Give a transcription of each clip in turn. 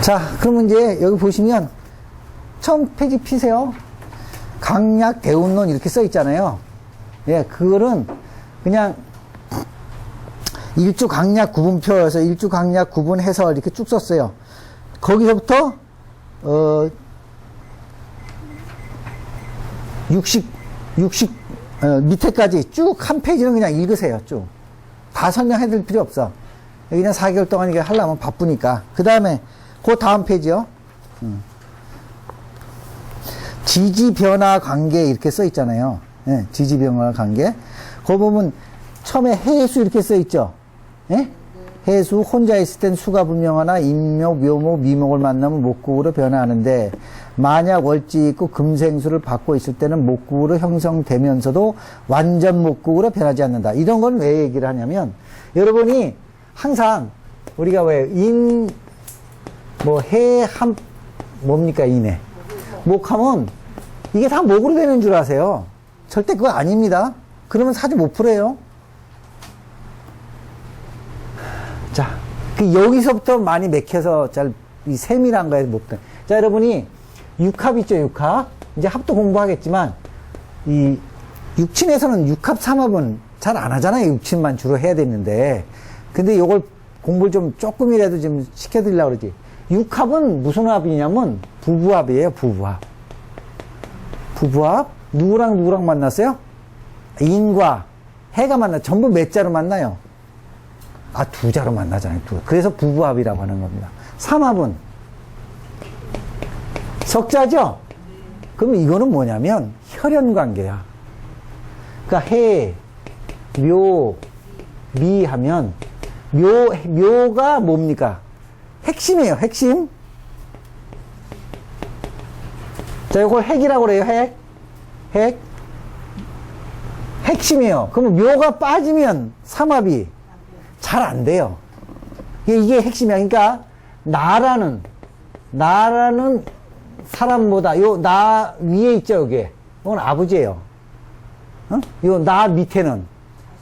자, 그러면 이제 여기 보시면 처음 페이지 피세요. 강약 대운론 이렇게 써 있잖아요. 예, 그거는 그냥 일주 강약 구분표에서 일주 강약 구분해서 이렇게 쭉 썼어요. 거기서부터 60 밑에까지 쭉 한 페이지는 그냥 읽으세요. 쭉. 다 설명해 드릴 필요 없어. 그냥 4개월 동안 이게 하려면 바쁘니까. 그 다음에 그 다음 페이지요. 지지 변화 관계 이렇게 써 있잖아요. 예, 지지 변화 관계. 그거 보면 처음에 해수 이렇게 써 있죠. 예? 해수 혼자 있을 땐 수가 분명하나 인목, 묘목, 미목을 만나면 목국으로 변화하는데 만약 월지 있고 금생수를 받고 있을 때는 목국으로 형성되면서도 완전 목국으로 변하지 않는다. 이런 건 왜 얘기를 하냐면 여러분이 항상 우리가 왜 해함 뭡니까 인해 목하면 이게 다 목으로 되는 줄 아세요. 절대 그거 아닙니다. 그러면 45%예요. 자, 여기서부터 많이 맥혀서 이 세밀한 거에 못 돼. 자, 여러분이 육합 있죠, 육합. 이제 합도 공부하겠지만, 이 육친에서는 육합, 삼합은 잘 안 하잖아요. 육친만 주로 해야 되는데. 근데 요걸 공부를 좀 조금이라도 좀 시켜드리려고 그러지. 육합은 무슨 합이냐면, 부부합이에요, 부부합. 부부합? 누구랑 만났어요? 인과 해가 전부 몇 자로 만나요? 아, 두 자로 만나잖아요. 그래서 부부합이라고 하는 겁니다. 삼합은 석자죠? 그럼 이거는 뭐냐면 혈연관계야. 그러니까 해, 묘, 미 하면 묘가 뭡니까? 핵심이에요. 핵심. 자, 이걸 핵이라고 그래요. 핵. 핵심이에요. 그러면 묘가 빠지면 삼합이 잘 안 돼요. 이게 핵심이야. 그러니까 나라는 사람보다 나 위에 있죠, 여기. 이건 아버지예요. 나 밑에는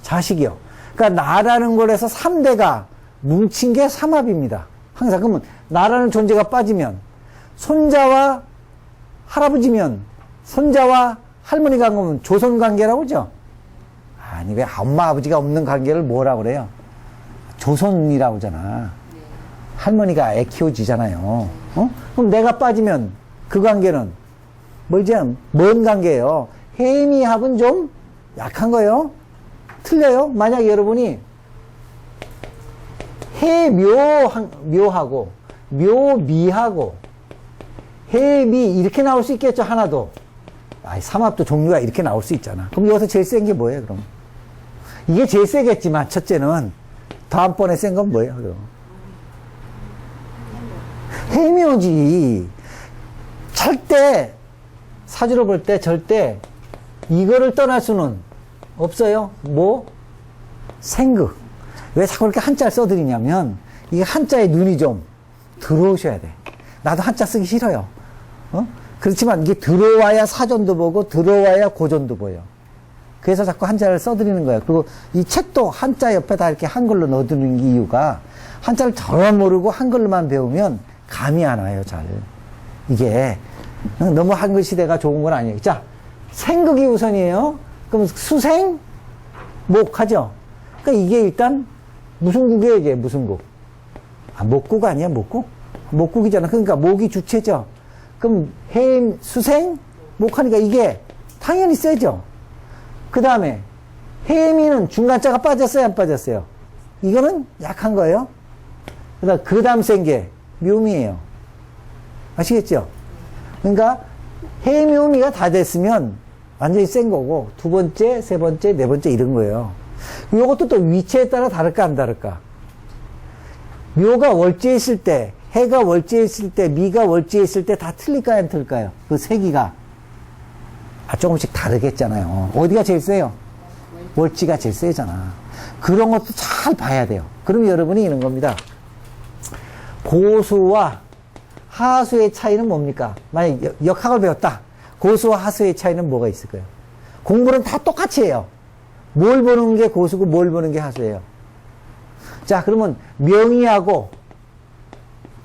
자식이요. 그러니까 나라는 걸해서 3대가 뭉친 게 삼합입니다. 항상. 그러면 나라는 존재가 빠지면 손자와 할아버지면 손자와 할머니가 보면 조선관계라고 그러죠? 아니, 왜 엄마 아버지가 없는 관계를 뭐라고 그래요? 조선이라고 하잖아. 할머니가 애 키워주잖아요. 그럼 내가 빠지면 그 관계는 먼 관계예요. 해미합은 좀 약한 거예요. 틀려요. 만약에 여러분이 해묘하고 묘미하고 해미 이렇게 나올 수 있겠죠. 하나도. 삼합도 종류가 이렇게 나올 수 있잖아. 그럼 여기서 제일 센 게 뭐예요, 그럼? 이게 제일 세겠지만, 첫째는, 다음번에 센 건 뭐예요, 그럼? 해묘지. 절대, 사주로 볼 때 절대, 이거를 떠날 수는 없어요. 생극. 왜 자꾸 이렇게 한자를 써드리냐면, 이게 한자에 눈이 좀 들어오셔야 돼. 나도 한자 쓰기 싫어요. 그렇지만 이게 들어와야 사전도 보고 들어와야 고전도 보여. 그래서 자꾸 한자를 써드리는 거예요. 그리고 이 책도 한자 옆에 다 이렇게 한글로 넣어두는 이유가 한자를 전혀 모르고 한글로만 배우면 감이 안 와요, 잘. 이게 너무 한글 시대가 좋은 건 아니에요. 자, 생극이 우선이에요. 그럼 수생, 목하죠. 그러니까 이게 일단 무슨 국이에요, 이게 무슨 국? 목국 아니야, 목국? 목국이잖아. 그러니까 목이 주체죠. 그럼 수생, 목하니까 이게 당연히 세죠. 그 다음에 해미는 중간자가 빠졌어요, 안 빠졌어요? 이거는 약한 거예요. 그 다음 센 게 묘미예요. 아시겠죠? 그러니까 해묘미가 다 됐으면 완전히 센 거고 두 번째, 세 번째, 네 번째 이런 거예요. 이것도 또 위치에 따라 다를까 안 다를까? 묘가 월지에 있을 때, 해가 월지에 있을 때, 미가 월지에 있을 때 다 틀릴까요, 안 틀릴까요? 그 세기가. 조금씩 다르겠잖아요. 어디가 제일 세요? 월지가 제일 세잖아. 그런 것도 잘 봐야 돼요. 그럼 여러분이 이런 겁니다. 고수와 하수의 차이는 뭡니까? 만약 역학을 배웠다. 고수와 하수의 차이는 뭐가 있을까요? 공부는 다 똑같이 해요. 뭘 보는 게 고수고 뭘 보는 게 하수예요. 자, 그러면 명의하고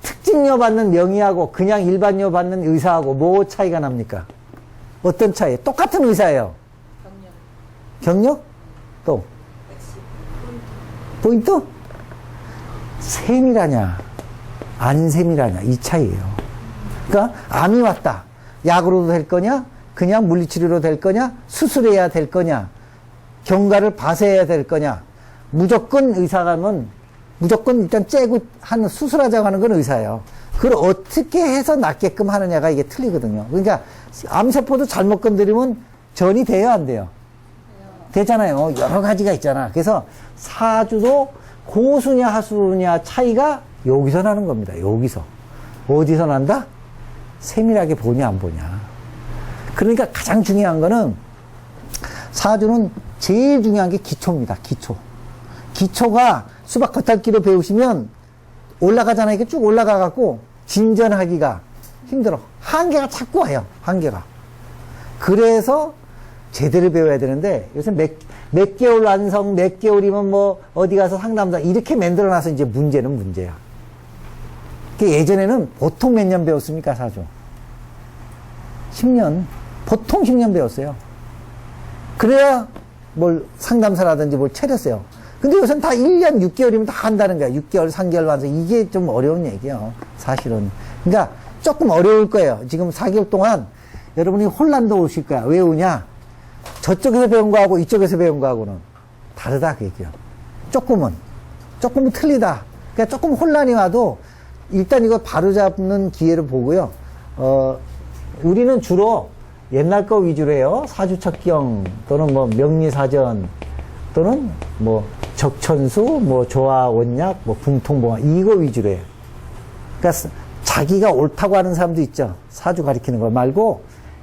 특징료 받는 명의하고 그냥 일반료 받는 의사하고 뭐 차이가 납니까? 어떤 차이? 똑같은 의사예요. 경력? 또? 포인트? 세밀하냐, 안 세밀하냐, 이 차이예요. 그러니까 암이 왔다. 약으로도 될 거냐? 그냥 물리치료로 될 거냐? 수술해야 될 거냐? 경과를 봐서 해야 될 거냐? 무조건 의사가면 무조건 일단 째고 하는 수술하자고 하는 건 의사예요. 그걸 어떻게 해서 낫게끔 하느냐가 이게 틀리거든요. 그러니까 암세포도 잘못 건드리면 전이 돼요, 안 돼요? 되잖아요. 여러 가지가 있잖아. 그래서 사주도 고수냐 하수냐 차이가 여기서 나는 겁니다. 여기서. 어디서 난다? 세밀하게 보냐 안 보냐. 그러니까 가장 중요한 거는 사주는 제일 중요한 게 기초입니다. 기초. 기초가 수박 겉핥기로 배우시면 올라가잖아요. 이렇게 쭉 올라가갖고 진전하기가 힘들어. 한계가 자꾸 와요. 한계가. 그래서 제대로 배워야 되는데 요새 몇 개월 완성, 몇 개월이면 뭐 어디 가서 상담사 이렇게 만들어놔서 이제 문제는 문제야. 예전에는 보통 몇 년 배웠습니까, 사주? 10년. 보통 10년 배웠어요. 그래야 뭘 상담사라든지 뭘 차렸어요. 근데 요새는 다 1년 6개월이면 다 한다는 거야. 6개월, 3개월 완성. 이게 좀 어려운 얘기예요. 사실은. 그러니까 조금 어려울 거예요. 지금 4개월 동안 여러분이 혼란도 오실 거야. 왜 오냐? 저쪽에서 배운 거하고 이쪽에서 배운 거하고는 다르다 그 얘기예요. 조금은 틀리다. 그러니까 조금 혼란이 와도 일단 이거 바로잡는 기회를 보고요. 우리는 주로 옛날 거 위주로 해요. 사주척경 또는 뭐 명리사전 또는 뭐 적천수, 뭐 조화원약, 뭐 분통봉화 이거 위주로 해요. 그러니까 자기가 옳다고 하는 사람도 있죠. 사주 가리키는 거 말고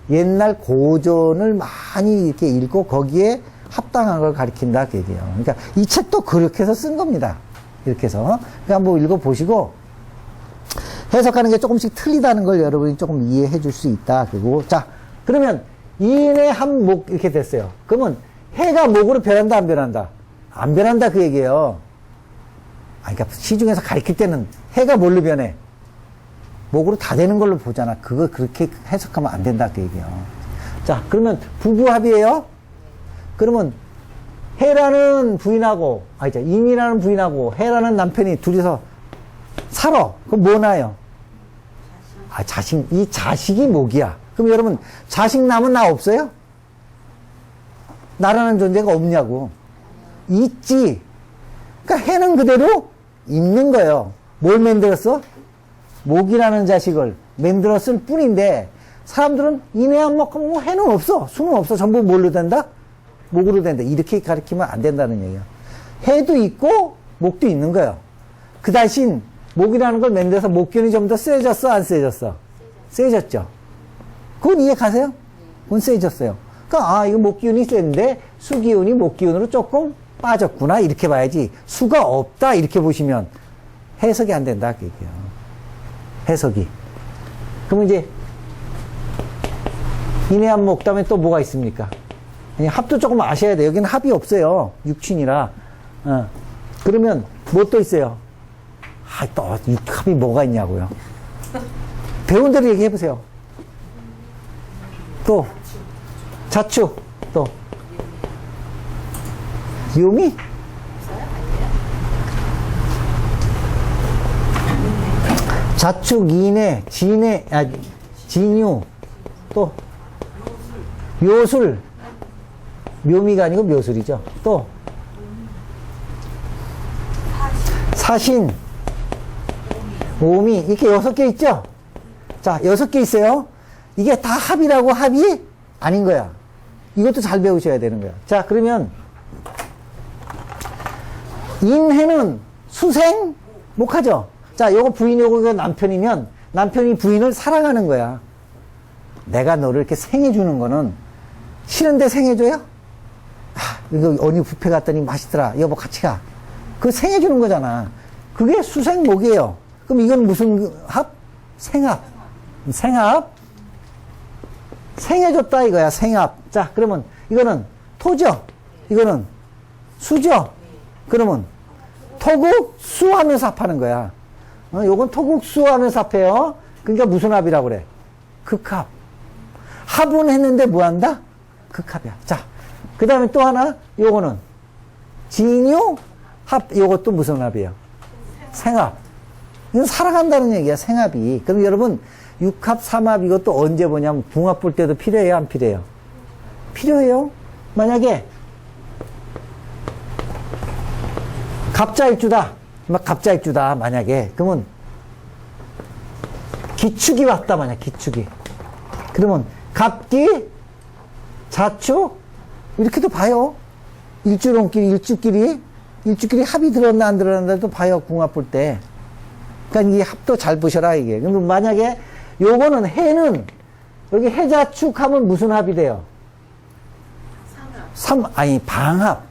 옛날 고전을 많이 이렇게 읽고 거기에 합당한 걸 가리킨다 그 얘기예요. 그러니까 이 책도 그렇게 해서 쓴 겁니다. 이렇게 해서. 그러니까 한번 읽어보시고 해석하는 게 조금씩 틀리다는 걸 여러분이 조금 이해해 줄 수 있다. 그리고 자, 그러면 인의 한 목 이렇게 됐어요. 그러면 해가 목으로 변한다 안 변한다? 안 변한다 그 얘기예요. 그러니까 시중에서 가리킬 때는 해가 뭘로 변해? 목으로 다 되는 걸로 보잖아. 그거 그렇게 해석하면 안 된다 그 얘기예요. 자, 그러면 부부합이에요. 그러면 해라는 부인하고 인이라는 부인하고 해라는 남편이 둘이서 살아. 그럼 뭐 나요? 자식. 이 자식이 목이야. 그럼 여러분 자식 남은 나 없어요? 나라는 존재가 없냐고. 있지. 그러니까 해는 그대로 있는 거예요. 뭘 만들었어? 목이라는 자식을 만들었을 뿐인데 사람들은 인해 안 먹고 뭐 해는 없어. 수는 없어. 전부 뭘로 된다? 목으로 된다. 이렇게 가르치면 안 된다는 얘기예요. 해도 있고 목도 있는 거예요. 그 대신 목이라는 걸 만들어서 목기운이 좀 더 세졌어? 안 세졌어? 세졌죠. 그건 이해 가세요? 그건 세졌어요. 그러니까 이거 목기운이 센데 수기운이 목기운으로 조금 빠졌구나 이렇게 봐야지 수가 없다 이렇게 보시면 해석이 안 된다 그 얘기예요. 해석이. 그러면 이제 인해한목 다음에 또 뭐가 있습니까? 합도 조금 아셔야 돼요. 여기는 합이 없어요. 육친이라. 그러면 뭐 또 있어요? 또 합이 뭐가 있냐고요. 배운 대로 얘기해 보세요. 또 자축 또 요미 자축 인해 진해 진유 또 묘술 묘미가 아니고 묘술이죠. 또 사신 오미 이렇게 6개 있죠. 자 6개 있어요. 이게 다 합이라고 합이 아닌 거야. 이것도 잘 배우셔야 되는 거야. 자 그러면 인해는 수생 목하죠. 자 요거 부인 요거 남편이면 남편이 부인을 사랑하는 거야. 내가 너를 이렇게 생해주는 거는 싫은데 생해줘요? 이거 어디 뷔페 갔더니 맛있더라. 여보 같이 가. 그거 생해주는 거잖아. 그게 수생목이에요. 그럼 이건 무슨 합? 생합. 생합. 생해줬다 이거야. 생합. 자 그러면 이거는 토죠. 이거는 수죠. 그러면 토극수 하면서 합하는 거야. 요건 토극수 하면서 합해요. 그러니까 무슨 합이라고 그래? 극합. 합은 했는데 뭐 한다? 극합이야. 자, 그 다음에 또 하나, 요거는 진유, 합, 요것도 무슨 합이에요? 생합. 이건 살아간다는 얘기야, 생합이. 그럼 여러분, 육합, 삼합 이것도 언제 보냐면 궁합 볼 때도 필요해요, 안 필요해요? 필요해요. 만약에 갑자일주다. 막 갑자일주다, 만약에. 그러면 기축이 왔다, 만약 기축이. 그러면 갑기, 자축, 이렇게도 봐요. 일주끼리 합이 들었나 안 들었나도 봐요, 궁합 볼 때. 그러니까 이 합도 잘 보셔라, 이게. 그럼 만약에 요거는 해는, 여기 해자축 하면 무슨 합이 돼요? 방합.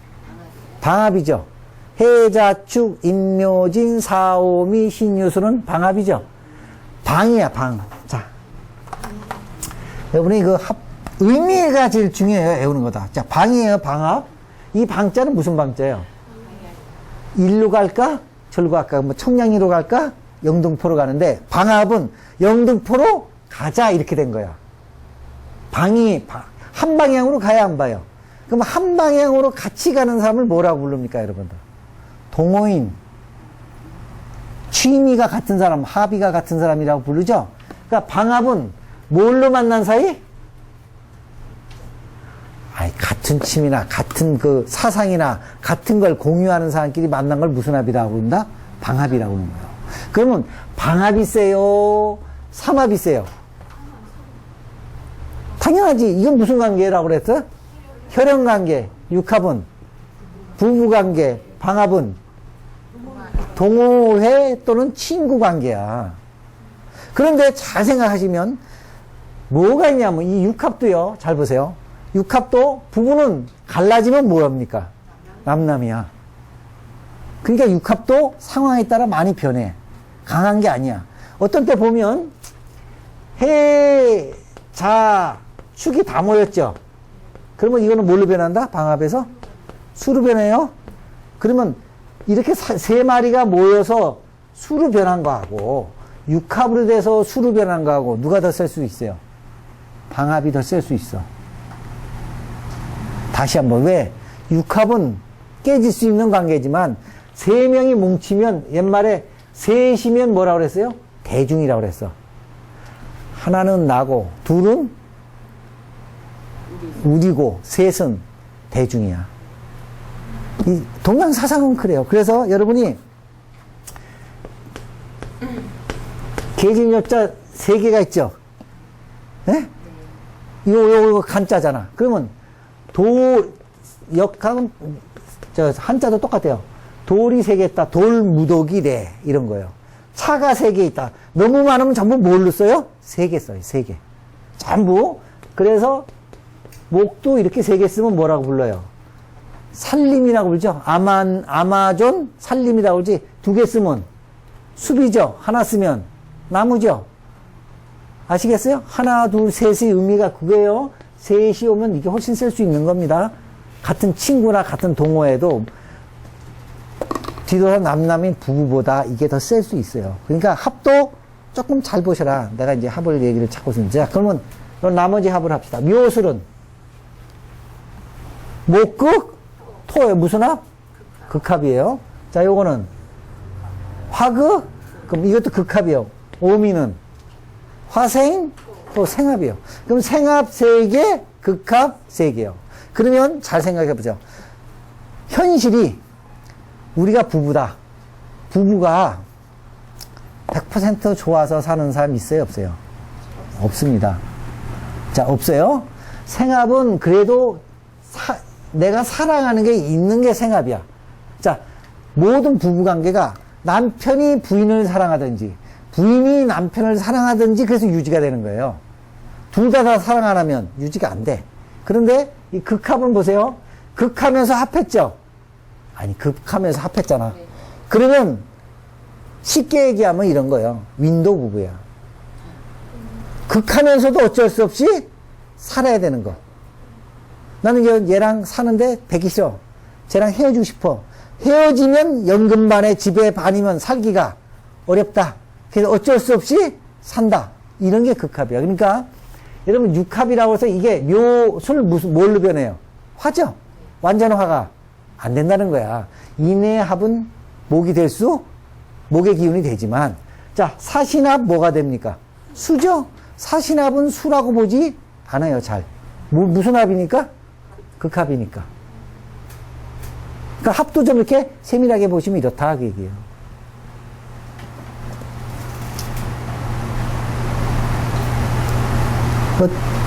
방합이죠. 해자축, 인묘진, 사오미, 신유수는 방합이죠. 방이야, 방. 자. 여러분이 그 의미가 제일 중요해요, 외우는 거다. 자, 방이에요, 방합. 이 방자는 무슨 방자예요? 일로 갈까? 절로 갈까? 뭐 청량리로 갈까? 영등포로 가는데, 방합은 영등포로 가자, 이렇게 된 거야. 한 방향으로 가야 안 봐요. 그럼 한 방향으로 같이 가는 사람을 뭐라고 부릅니까, 여러분들? 동호인. 취미가 같은 사람, 합의가 같은 사람이라고 부르죠? 그러니까 방합은 뭘로 만난 사이? 같은 취미나, 같은 그 사상이나, 같은 걸 공유하는 사람끼리 만난 걸 무슨 합이라고 부른다? 방합이라고 부르는 거예요. 그러면 방합이 세요? 삼합이 세요? 당연하지. 이건 무슨 관계라고 그랬어? 혈연관계. 육합은 부부관계. 방합은 동호회 또는 친구관계야. 그런데 잘 생각하시면 뭐가 있냐면 이 육합도요. 잘 보세요. 육합도 부부는 갈라지면 뭐합니까? 남남이야. 그러니까 육합도 상황에 따라 많이 변해. 강한 게 아니야. 어떤 때 보면 해, 자, 축이 다 모였죠. 그러면 이거는 뭘로 변한다? 방합에서? 수로 변해요. 그러면 이렇게 세 마리가 모여서 수로 변한 거하고 육합으로 돼서 수로 변한 거하고 누가 더 셀 수 있어요? 방합이 더 셀 수 있어. 다시 한번. 왜? 육합은 깨질 수 있는 관계지만 세 명이 뭉치면 옛말에 셋이면 뭐라고 그랬어요? 대중이라고 그랬어. 하나는 나고 둘은 우리고 셋은 대중이야. 이 동양사상은 그래요. 그래서 여러분이 계진엽자 세 개가 있죠. 예? 요 간자잖아. 그러면 역하면 한자도 똑같아요. 돌이 세 개 있다. 돌무더기래 이런 거예요. 차가 세 개 있다. 너무 많으면 전부 뭘로 써요? 세 개 써요. 세 개. 전부. 그래서 목도 이렇게 세 개 쓰면 뭐라고 불러요? 산림이라고 불죠. 아마존 산림이라고 그러지. 두 개 쓰면 숲이죠. 하나 쓰면 나무죠. 아시겠어요? 하나, 둘, 셋의 의미가 그거예요. 셋이 오면 이게 훨씬 쓸 수 있는 겁니다. 같은 친구나 같은 동호회도 뒤돌아 남남인 부부보다 이게 더 쓸 수 있어요. 그러니까 합도 조금 잘 보셔라. 내가 이제 합을 얘기를 찾고 있습니다. 자, 그러면 나머지 합을 합시다. 묘술은 목극, 토에 무슨 합? 극합이에요. 자, 요거는 화극, 그럼 이것도 극합이에요. 오미는 화생, 또 생합이에요. 그럼 생합 3개, 극합 3개요. 그러면 잘 생각해보죠. 현실이 우리가 부부다. 부부가 100% 좋아서 사는 사람 있어요? 없어요? 없습니다. 자, 없어요? 생합은 그래도 내가 사랑하는 게 있는 게 생합이야. 자, 모든 부부관계가 남편이 부인을 사랑하든지 부인이 남편을 사랑하든지 그래서 유지가 되는 거예요. 둘 다 사랑 안 하면 유지가 안 돼. 그런데 이 극합은 보세요. 극하면서 합했죠? 아니, 극하면서 합했잖아. 그러면 쉽게 얘기하면 이런 거예요. 윈도우 부부야. 극하면서도 어쩔 수 없이 살아야 되는 거. 나는 얘랑 사는데 되기 싫어. 쟤랑 헤어지고 싶어. 헤어지면 연금반에 집에 반이면 살기가 어렵다. 그래서 어쩔 수 없이 산다. 이런 게 극합이야. 그러니까 여러분 육합이라고 해서 이게 묘술 뭘로 변해요? 화죠? 완전화가 안 된다는 거야. 인의 합은 목이 될 수, 목의 기운이 되지만, 자, 사신합 뭐가 됩니까? 수죠? 사신합은 수라고 보지 않아요, 잘. 무슨 합이니까? 극합이니까. 그러니까 합도 좀 이렇게 세밀하게 보시면 이렇다, 그 얘기예요. 끝.